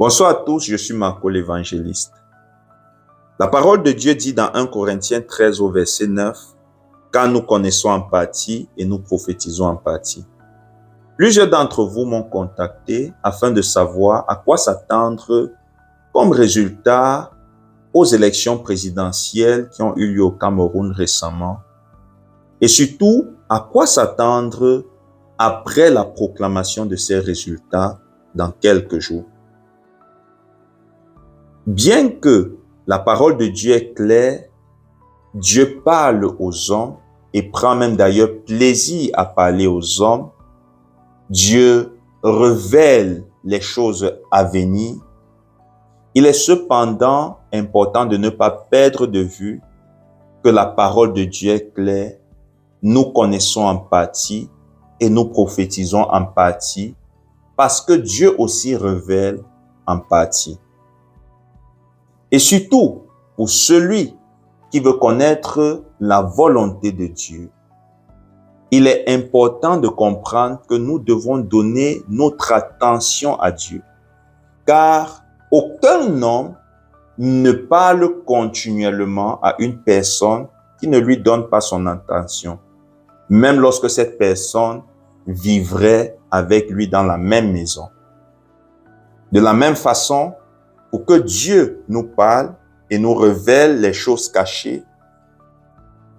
Bonsoir à tous, je suis Marco l'évangéliste. La parole de Dieu dit dans 1 Corinthiens 13 au verset 9, « Car nous connaissons en partie et nous prophétisons en partie. » Plusieurs d'entre vous m'ont contacté afin de savoir à quoi s'attendre comme résultat aux élections présidentielles qui ont eu lieu au Cameroun récemment et surtout à quoi s'attendre après la proclamation de ces résultats dans quelques jours. Bien que la parole de Dieu est claire, Dieu parle aux hommes et prend même d'ailleurs plaisir à parler aux hommes. Dieu révèle les choses à venir. Il est cependant important de ne pas perdre de vue que la parole de Dieu est claire. Nous connaissons en partie et nous prophétisons en partie parce que Dieu aussi révèle en partie. Et surtout, pour celui qui veut connaître la volonté de Dieu, il est important de comprendre que nous devons donner notre attention à Dieu. Car aucun homme ne parle continuellement à une personne qui ne lui donne pas son attention, même lorsque cette personne vivrait avec lui dans la même maison. De la même façon, pour que Dieu nous parle et nous révèle les choses cachées,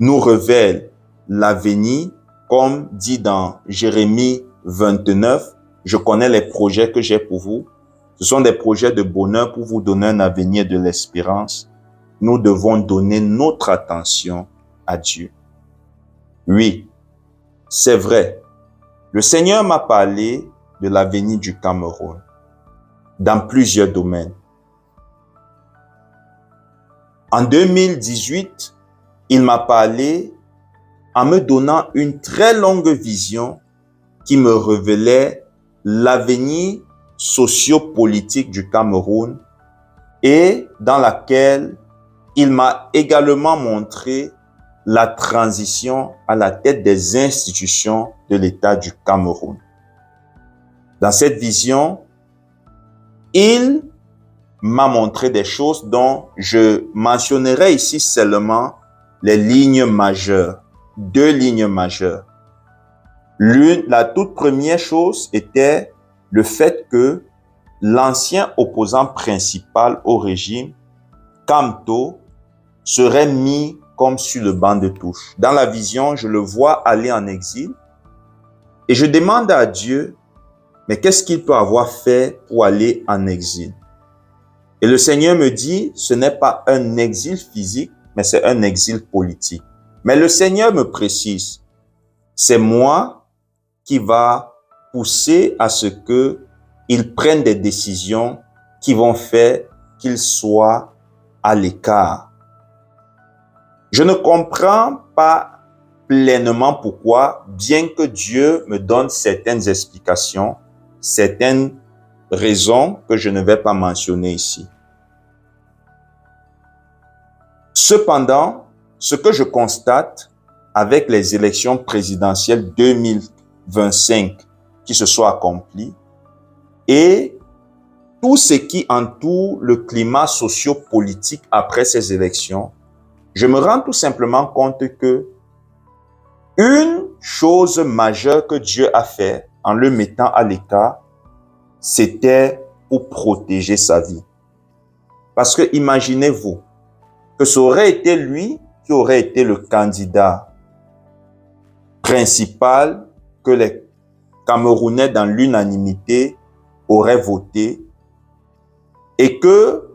nous révèle l'avenir, comme dit dans Jérémie 29, « Je connais les projets que j'ai pour vous. Ce sont des projets de bonheur pour vous donner un avenir de l'espérance. » Nous devons donner notre attention à Dieu. Oui, c'est vrai. Le Seigneur m'a parlé de l'avenir du Cameroun dans plusieurs domaines. En 2018, il m'a parlé en me donnant une très longue vision qui me révélait l'avenir socio-politique du Cameroun et dans laquelle il m'a également montré la transition à la tête des institutions de l'État du Cameroun. Dans cette vision, il m'a montré des choses dont je mentionnerai ici seulement les lignes majeures, 2 lignes majeures. La toute première chose était le fait que l'ancien opposant principal au régime, Kamto, serait mis comme sur le banc de touche. Dans la vision, je le vois aller en exil et je demande à Dieu, mais qu'est-ce qu'il peut avoir fait pour aller en exil? Et le Seigneur me dit, ce n'est pas un exil physique, mais c'est un exil politique. Mais le Seigneur me précise, c'est moi qui va pousser à ce qu'il prenne des décisions qui vont faire qu'il soit à l'écart. Je ne comprends pas pleinement pourquoi, bien que Dieu me donne certaines explications, certaines raisons que je ne vais pas mentionner ici. Cependant, ce que je constate avec les élections présidentielles 2025 qui se sont accomplies et tout ce qui entoure le climat socio-politique après ces élections, je me rends tout simplement compte que une chose majeure que Dieu a fait en le mettant à l'écart, c'était pour protéger sa vie. Parce que imaginez-vous que ça aurait été lui qui aurait été le candidat principal que les Camerounais dans l'unanimité auraient voté et que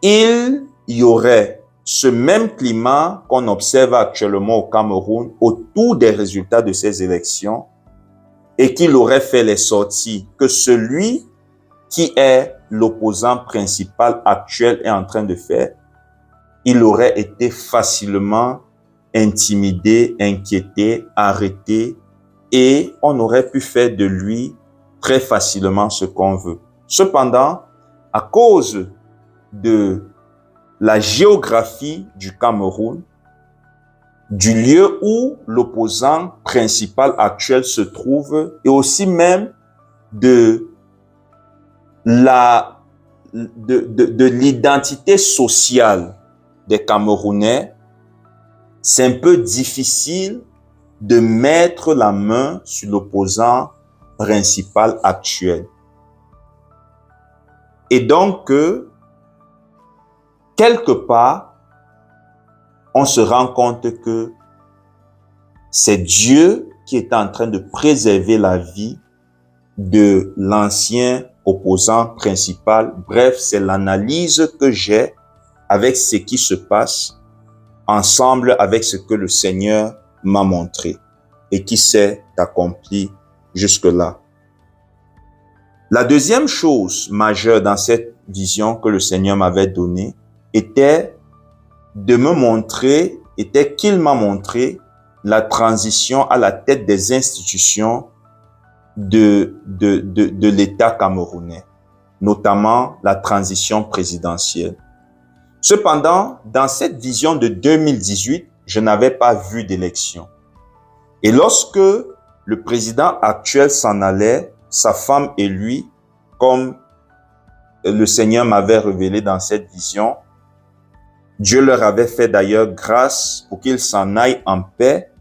il y aurait ce même climat qu'on observe actuellement au Cameroun autour des résultats de ces élections et qu'il aurait fait les sorties que celui qui est l'opposant principal actuel est en train de faire, il aurait été facilement intimidé, inquiété, arrêté et on aurait pu faire de lui très facilement ce qu'on veut. Cependant, à cause de la géographie du Cameroun, du lieu où l'opposant principal actuel se trouve et aussi même de de l'identité sociale des Camerounais, c'est un peu difficile de mettre la main sur l'opposant principal actuel. Et donc, quelque part, on se rend compte que c'est Dieu qui est en train de préserver la vie de l'ancien opposant principal. Bref, c'est l'analyse que j'ai avec ce qui se passe, ensemble avec ce que le Seigneur m'a montré et qui s'est accompli jusque-là. La deuxième chose majeure dans cette vision que le Seigneur m'avait donnée était qu'il m'a montré la transition à la tête des institutions de l'État camerounais, notamment la transition présidentielle. Cependant, dans cette vision de 2018, je n'avais pas vu d'élection. Et lorsque le président actuel s'en allait, sa femme et lui, comme le Seigneur m'avait révélé dans cette vision, Dieu leur avait fait d'ailleurs grâce pour qu'ils s'en aillent en paix.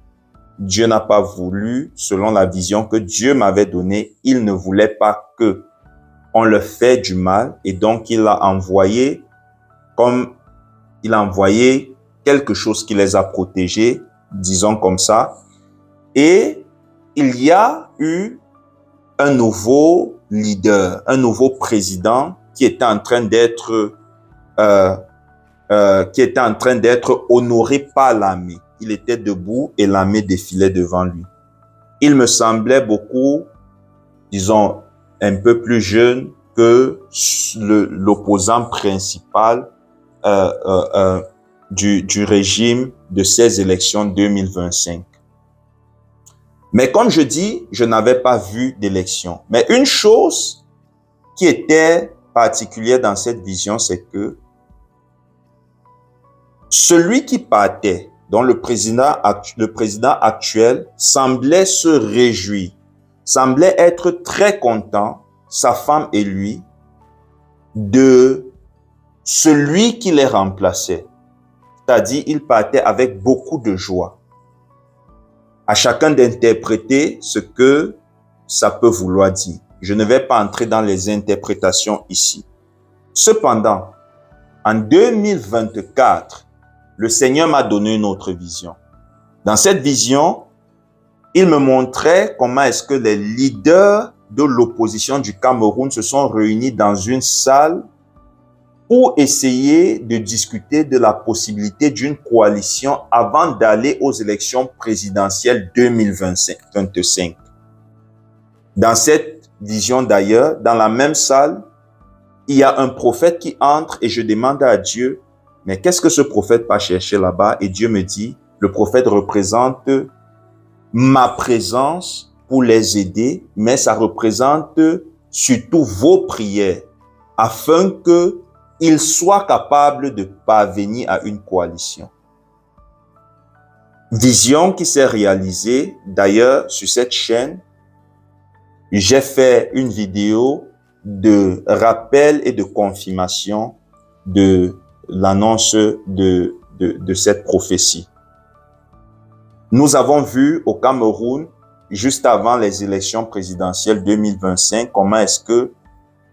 Dieu n'a pas voulu, selon la vision que Dieu m'avait donnée, il ne voulait pas que on leur fait du mal, et donc il a envoyé quelque chose qui les a protégés, disons comme ça. Et il y a eu un nouveau leader, un nouveau président qui était en train d'être honoré par l'armée. Il était debout et l'armée défilait devant lui. Il me semblait beaucoup, disons, un peu plus jeune que l'opposant principal du régime de ces élections 2025. Mais comme je dis, je n'avais pas vu d'élection. Mais une chose qui était particulière dans cette vision, c'est que celui qui partait, dont le président actuel, semblait se réjouir, semblait être très content, sa femme et lui, de celui qui les remplaçait. C'est-à-dire, il partait avec beaucoup de joie. À chacun d'interpréter ce que ça peut vouloir dire. Je ne vais pas entrer dans les interprétations ici. Cependant, en 2024, le Seigneur m'a donné une autre vision. Dans cette vision, il me montrait comment est-ce que les leaders de l'opposition du Cameroun se sont réunis dans une salle pour essayer de discuter de la possibilité d'une coalition avant d'aller aux élections présidentielles 2025. Dans cette vision d'ailleurs, dans la même salle, il y a un prophète qui entre et je demande à Dieu, mais qu'est-ce que ce prophète va chercher là-bas? Et Dieu me dit, le prophète représente ma présence pour les aider, mais ça représente surtout vos prières afin qu'ils soient capables de parvenir à une coalition. Vision qui s'est réalisée, d'ailleurs, sur cette chaîne, j'ai fait une vidéo de rappel et de confirmation de l'annonce de cette prophétie. Nous avons vu au Cameroun, juste avant les élections présidentielles 2025, comment est-ce que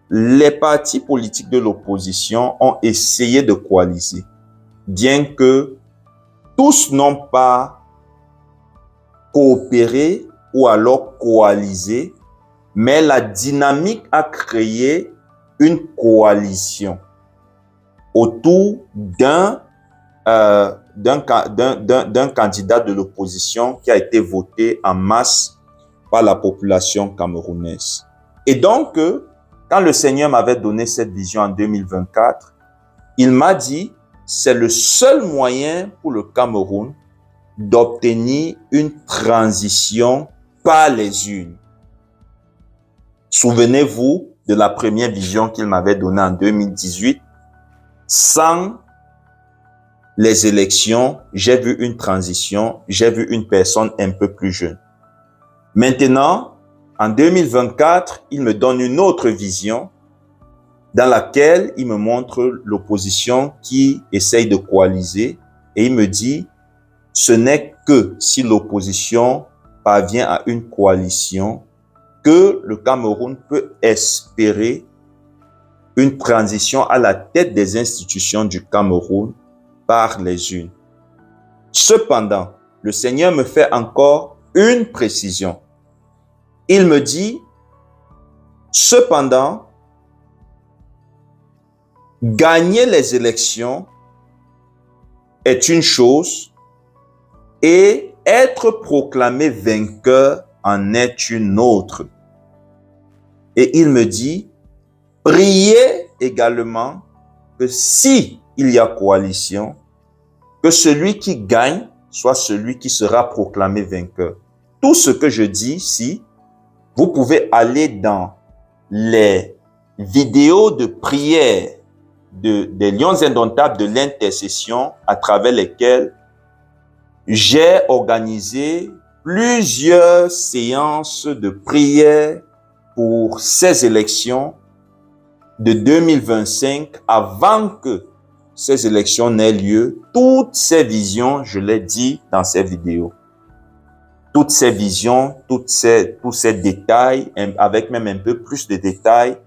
les partis politiques de l'opposition ont essayé de coaliser, bien que tous n'ont pas coopéré ou alors coalisé, mais la dynamique a créé une coalition autour d'un candidat de l'opposition qui a été voté en masse par la population camerounaise. Et donc, quand le Seigneur m'avait donné cette vision en 2024, il m'a dit, c'est le seul moyen pour le Cameroun d'obtenir une transition par les urnes. Souvenez-vous de la première vision qu'il m'avait donnée en 2018. Sans les élections, j'ai vu une transition, j'ai vu une personne un peu plus jeune. Maintenant, en 2024, il me donne une autre vision dans laquelle il me montre l'opposition qui essaye de coaliser et il me dit, ce n'est que si l'opposition parvient à une coalition que le Cameroun peut espérer une transition à la tête des institutions du Cameroun par les unes. Cependant, le Seigneur me fait encore une précision. Il me dit, cependant, gagner les élections est une chose et être proclamé vainqueur en est une autre. Et il me dit, priez également que si il y a coalition, que celui qui gagne soit celui qui sera proclamé vainqueur. Tout ce que je dis ici, vous pouvez aller dans les vidéos de prière des Lions Indomptables de l'intercession à travers lesquelles j'ai organisé plusieurs séances de prière pour ces élections de 2025 avant que ces élections n'aient lieu. Toutes ces visions, je l'ai dit dans ces vidéos. Toutes ces visions, tous ces détails, avec même un peu plus de détails,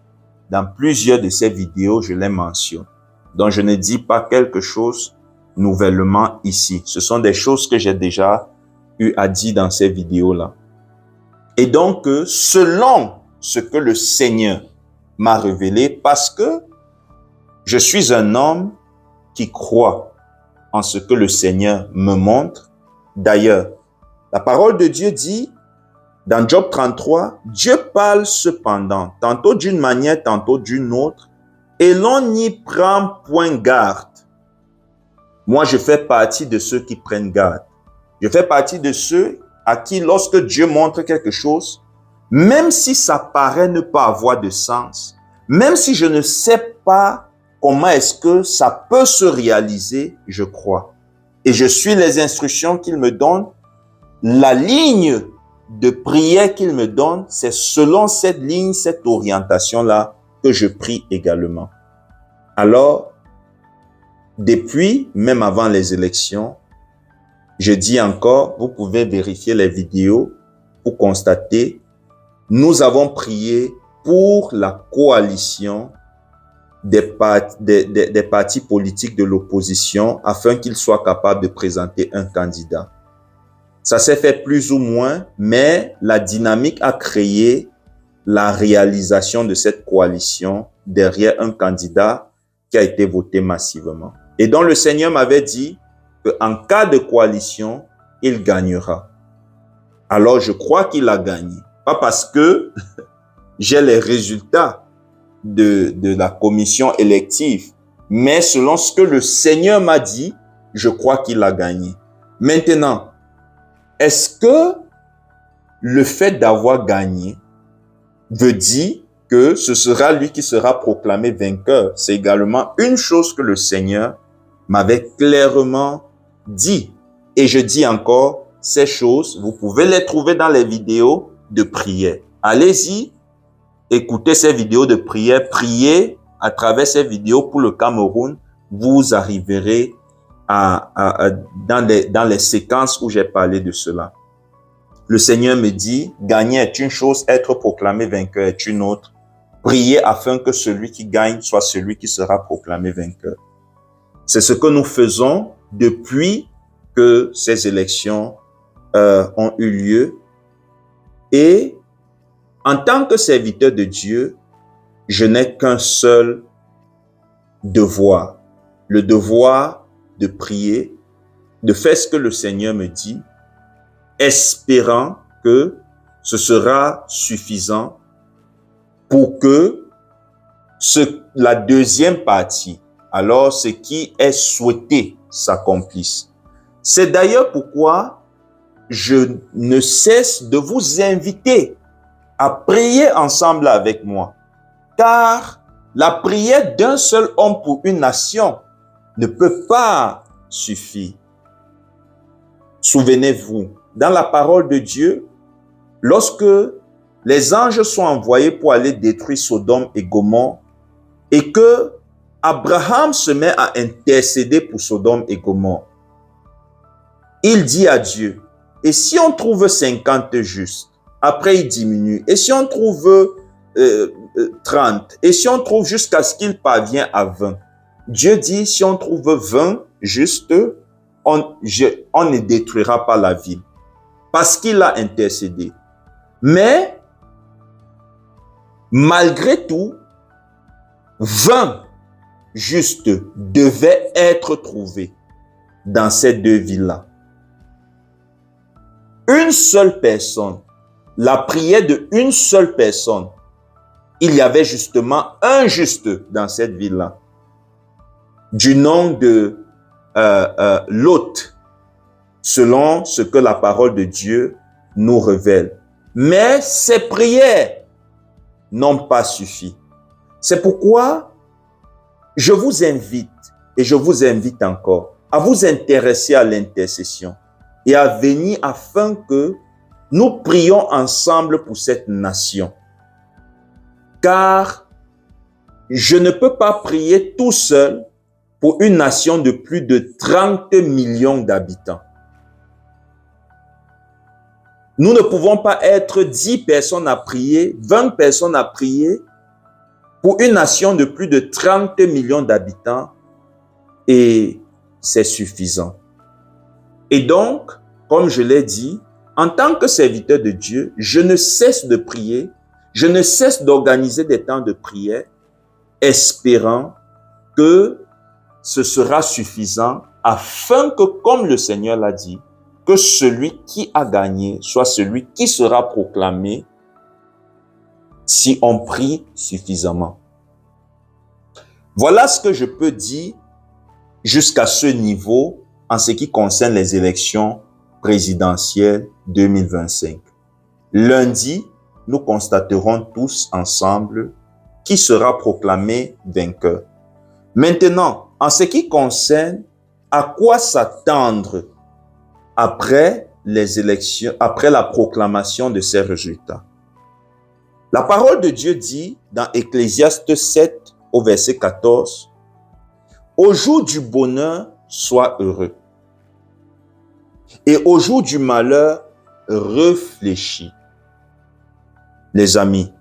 dans plusieurs de ces vidéos, je les mentionne. Donc, je ne dis pas quelque chose nouvellement ici. Ce sont des choses que j'ai déjà eu à dire dans ces vidéos-là. Et donc, selon ce que le Seigneur m'a révélé, parce que je suis un homme qui croit en ce que le Seigneur me montre. D'ailleurs, la parole de Dieu dit, dans Job 33, Dieu parle cependant, tantôt d'une manière, tantôt d'une autre, et l'on n'y prend point garde. Moi, je fais partie de ceux qui prennent garde. Je fais partie de ceux à qui, lorsque Dieu montre quelque chose, même si ça paraît ne pas avoir de sens, même si je ne sais pas comment est-ce que ça peut se réaliser, je crois. Et je suis les instructions qu'il me donne. La ligne de prière qu'il me donne, c'est selon cette ligne, cette orientation-là que je prie également. Alors, depuis, même avant les élections, je dis encore, vous pouvez vérifier les vidéos pour constater, nous avons prié pour la coalition des partis politiques de l'opposition afin qu'ils soient capables de présenter un candidat. Ça s'est fait plus ou moins, mais la dynamique a créé la réalisation de cette coalition derrière un candidat qui a été voté massivement. Et donc le Seigneur m'avait dit qu'en cas de coalition, il gagnera. Alors je crois qu'il a gagné. Pas parce que j'ai les résultats de la commission élective, mais selon ce que le Seigneur m'a dit, je crois qu'il a gagné. Maintenant, est-ce que le fait d'avoir gagné veut dire que ce sera lui qui sera proclamé vainqueur? C'est également une chose que le Seigneur m'avait clairement dit. Et je dis encore, ces choses, vous pouvez les trouver dans les vidéos de prière. Allez-y, écoutez ces vidéos de prière, priez à travers ces vidéos pour le Cameroun, vous arriverez dans les séquences où j'ai parlé de cela. Le Seigneur me dit, gagner est une chose, être proclamé vainqueur est une autre. Priez afin que celui qui gagne soit celui qui sera proclamé vainqueur. C'est ce que nous faisons depuis que ces élections ont eu lieu. Et en tant que serviteur de Dieu, je n'ai qu'un seul devoir. Le devoir de prier, de faire ce que le Seigneur me dit, espérant que ce sera suffisant pour que la deuxième partie, alors ce qui est souhaité, s'accomplisse. C'est d'ailleurs pourquoi je ne cesse de vous inviter à prier ensemble avec moi. Car la prière d'un seul homme pour une nation ne peut pas suffire. Souvenez-vous, dans la parole de Dieu, lorsque les anges sont envoyés pour aller détruire Sodome et Gomorrhe, et que Abraham se met à intercéder pour Sodome et Gomorrhe, il dit à Dieu, et si on trouve 50 justes, après il diminue, et si on trouve 30, et si on trouve jusqu'à ce qu'il parvient à 20, Dieu dit, si on trouve 20 justes, on ne détruira pas la ville, parce qu'il a intercédé. Mais, malgré tout, 20 justes devaient être trouvés dans ces deux villes-là. Une seule personne, la prière de une seule personne, il y avait justement un juste dans cette ville-là, du nom de Lot, selon ce que la parole de Dieu nous révèle. Mais ces prières n'ont pas suffi. C'est pourquoi je vous invite, et je vous invite encore, à vous intéresser à l'intercession et à venir afin que nous prions ensemble pour cette nation. Car je ne peux pas prier tout seul pour une nation de plus de 30 millions d'habitants. Nous ne pouvons pas être 10 personnes à prier, 20 personnes à prier pour une nation de plus de 30 millions d'habitants et c'est suffisant. Et donc, comme je l'ai dit, en tant que serviteur de Dieu, je ne cesse de prier, je ne cesse d'organiser des temps de prière, espérant que ce sera suffisant afin que, comme le Seigneur l'a dit, que celui qui a gagné soit celui qui sera proclamé si on prie suffisamment. Voilà ce que je peux dire jusqu'à ce niveau en ce qui concerne les élections présidentielles 2025. Lundi, nous constaterons tous ensemble qui sera proclamé vainqueur. Maintenant, en ce qui concerne à quoi s'attendre après les élections, après la proclamation de ces résultats. La parole de Dieu dit dans Ecclésiaste 7 au verset 14, « Au jour du bonheur, sois heureux, et au jour du malheur, réfléchis. » Les amis,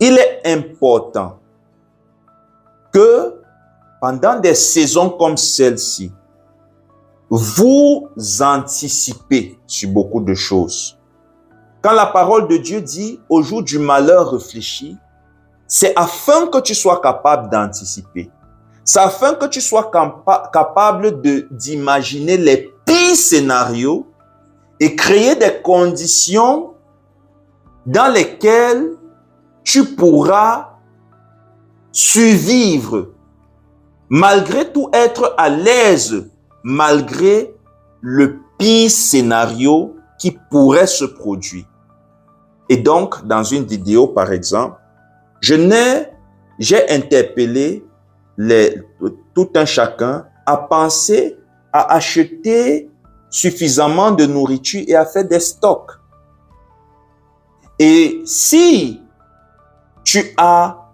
il est important que pendant des saisons comme celle-ci, vous anticipez sur beaucoup de choses. Quand la parole de Dieu dit « au jour du malheur, réfléchis », c'est afin que tu sois capable d'anticiper. C'est afin que tu sois capable d'imaginer les pires scénarios et créer des conditions dans lesquelles tu pourras survivre, malgré tout être à l'aise, malgré le pire scénario qui pourrait se produire. Et donc, dans une vidéo, par exemple, j'ai interpellé tout un chacun à penser à acheter suffisamment de nourriture et à faire des stocks. Et si tu as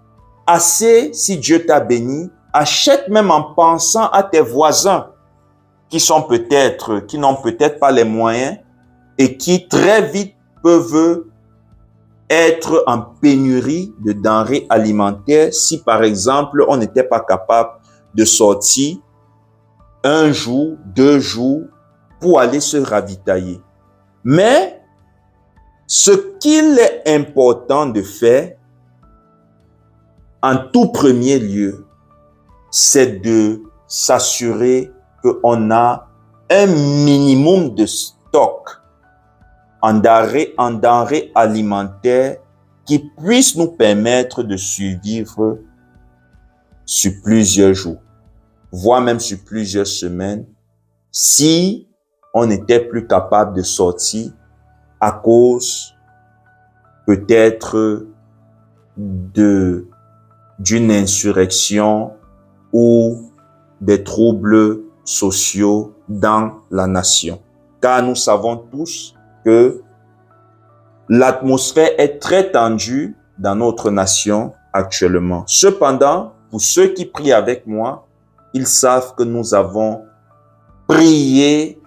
assez, si Dieu t'a béni, achète même en pensant à tes voisins qui n'ont peut-être pas les moyens et qui très vite peuvent être en pénurie de denrées alimentaires si, par exemple, on n'était pas capable de sortir 1 jour, 2 jours pour aller se ravitailler. Mais ce qu'il est important de faire, en tout premier lieu, c'est de s'assurer qu'on a un minimum de stock en denrées alimentaires qui puissent nous permettre de survivre sur plusieurs jours, voire même sur plusieurs semaines, si on n'était plus capable de sortir à cause peut-être d'une insurrection ou des troubles sociaux dans la nation. Car nous savons tous que l'atmosphère est très tendue dans notre nation actuellement. Cependant, pour ceux qui prient avec moi, ils savent que nous avons prié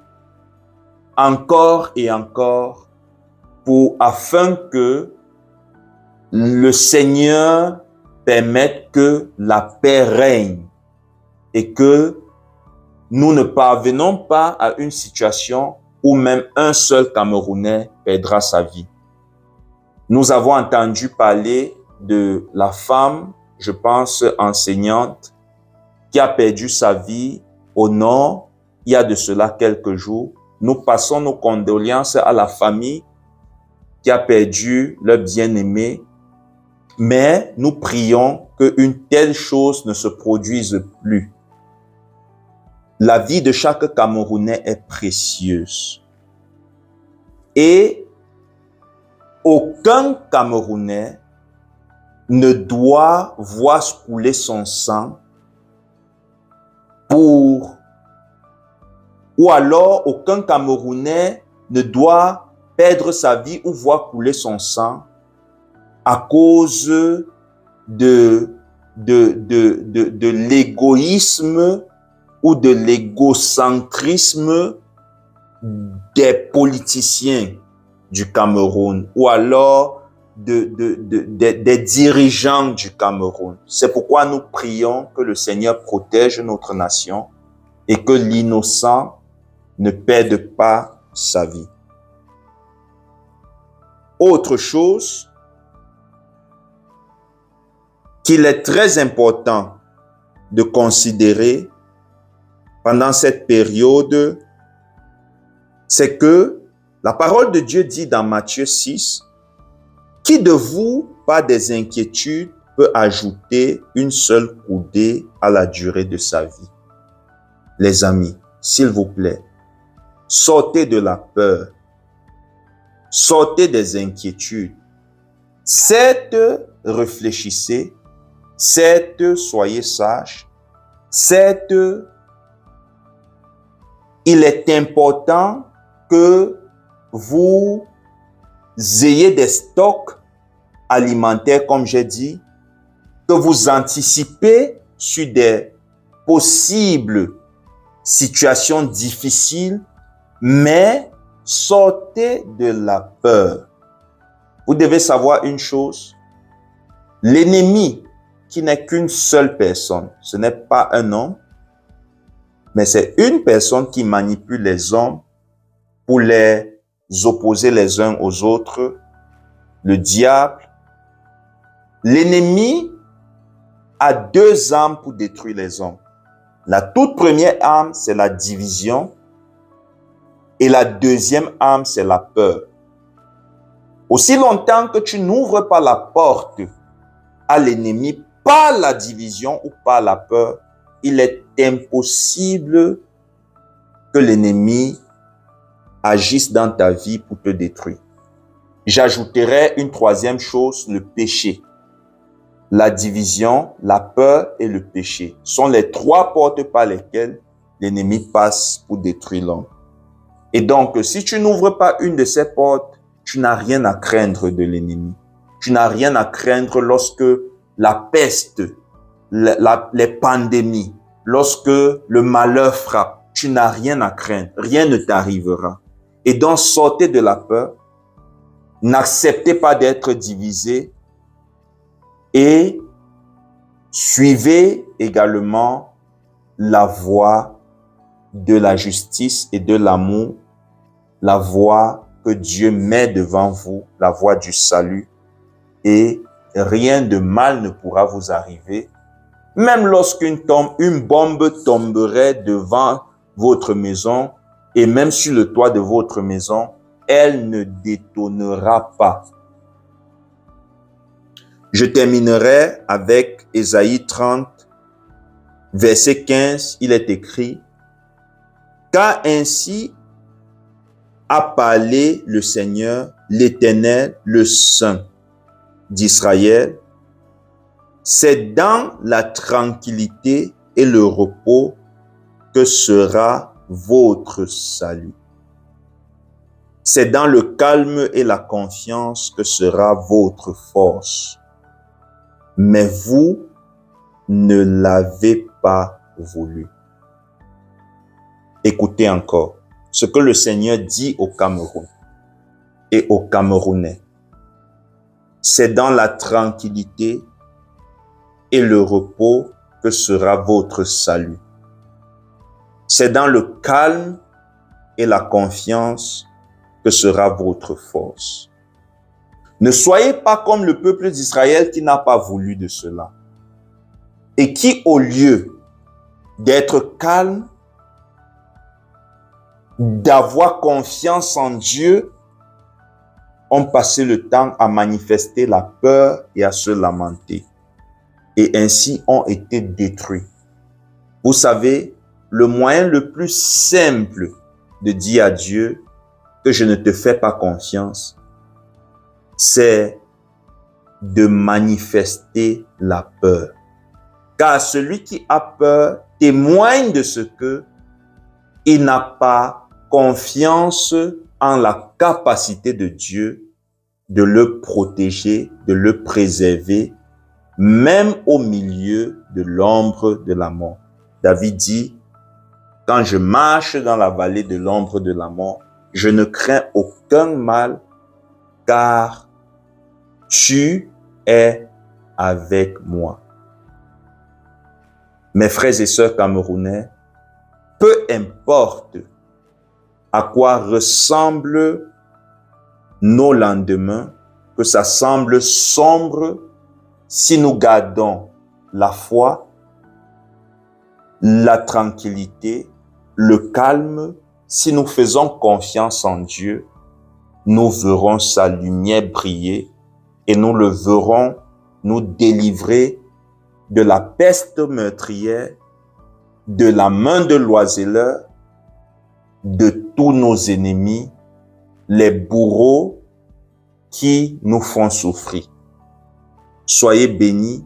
encore et encore afin que le Seigneur permette que la paix règne et que nous ne parvenons pas à une situation où même un seul Camerounais perdra sa vie. Nous avons entendu parler de la femme, je pense enseignante, qui a perdu sa vie au nord il y a de cela quelques jours. Nous passons nos condoléances à la famille qui a perdu leur bien-aimé, mais nous prions qu'une telle chose ne se produise plus. La vie de chaque Camerounais est précieuse. Et aucun Camerounais ne doit voir couler son sang ou alors aucun Camerounais ne doit perdre sa vie ou voir couler son sang à cause de l'égoïsme ou de l'égocentrisme des politiciens du Cameroun ou alors des dirigeants du Cameroun. C'est pourquoi nous prions que le Seigneur protège notre nation et que l'innocent ne perde pas sa vie. Autre chose qu'il est très important de considérer pendant cette période, c'est que la parole de Dieu dit dans Matthieu 6, « Qui de vous, par des inquiétudes, peut ajouter une seule coudée à la durée de sa vie? » Les amis, s'il vous plaît, sortez de la peur, sortez des inquiétudes. Certes, réfléchissez, certes, soyez sages, certes, il est important que vous ayez des stocks alimentaires, comme j'ai dit, que vous anticipez sur des possibles situations difficiles, mais sortez de la peur. Vous devez savoir une chose, l'ennemi qui n'est qu'une seule personne, ce n'est pas un homme, mais c'est une personne qui manipule les hommes pour les opposer les uns aux autres, le diable. L'ennemi a deux armes pour détruire les hommes. La toute première arme, c'est la division, et la deuxième arme, c'est la peur. Aussi longtemps que tu n'ouvres pas la porte à l'ennemi par la division ou par la peur, il est impossible que l'ennemi agisse dans ta vie pour te détruire. J'ajouterai une troisième chose, le péché. La division, la peur et le péché sont les trois portes par lesquelles l'ennemi passe pour détruire l'homme. Et donc, si tu n'ouvres pas une de ces portes, tu n'as rien à craindre de l'ennemi. Tu n'as rien à craindre lorsque la peste, les pandémies, lorsque le malheur frappe. Tu n'as rien à craindre. Rien ne t'arrivera. Et donc, sortez de la peur. N'acceptez pas d'être divisé. Et suivez également la voie de la justice et de l'amour, la voie que Dieu met devant vous, la voie du salut, et rien de mal ne pourra vous arriver. Même lorsqu'une bombe tomberait devant votre maison et même sur le toit de votre maison, elle ne détonnera pas. Je terminerai avec Ésaïe 30, verset 15, il est écrit « Car ainsi a parlé le Seigneur, l'Éternel, le Saint d'Israël, c'est dans la tranquillité et le repos que sera votre salut. C'est dans le calme et la confiance que sera votre force. mais vous ne l'avez pas voulu. Écoutez encore ce que le Seigneur dit au Cameroun et aux Camerounais. C'est dans la tranquillité et le repos que sera votre salut. C'est dans le calme et la confiance que sera votre force. Ne soyez pas comme le peuple d'Israël qui n'a pas voulu de cela et qui, au lieu d'être calme, d'avoir confiance en Dieu, ont passé le temps à manifester la peur et à se lamenter, et ainsi ont été détruits. Vous savez, le moyen le plus simple de dire à Dieu que je ne te fais pas confiance, c'est de manifester la peur. Car celui qui a peur témoigne de ce que il n'a pas confiance en la capacité de Dieu de le protéger, de le préserver, même au milieu de l'ombre de la mort. David dit, quand je marche dans la vallée de l'ombre de la mort, je ne crains aucun mal, car tu es avec moi. Mes frères et sœurs camerounais, peu importe à quoi ressemblent nos lendemains, que ça semble sombre, si nous gardons la foi, la tranquillité, le calme, si nous faisons confiance en Dieu, nous verrons sa lumière briller et nous le verrons nous délivrer de la peste meurtrière, de la main de l'oiseleur, de tous nos ennemis, les bourreaux qui nous font souffrir. Soyez bénis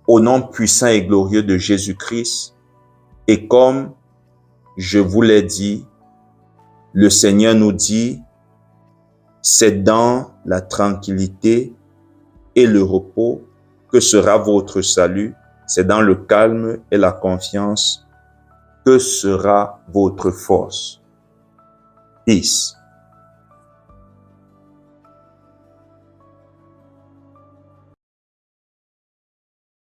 au nom puissant et glorieux de Jésus-Christ. Et comme je vous l'ai dit, le Seigneur nous dit, c'est dans la tranquillité et le repos que sera votre salut. C'est dans le calme et la confiance que sera votre force. Peace.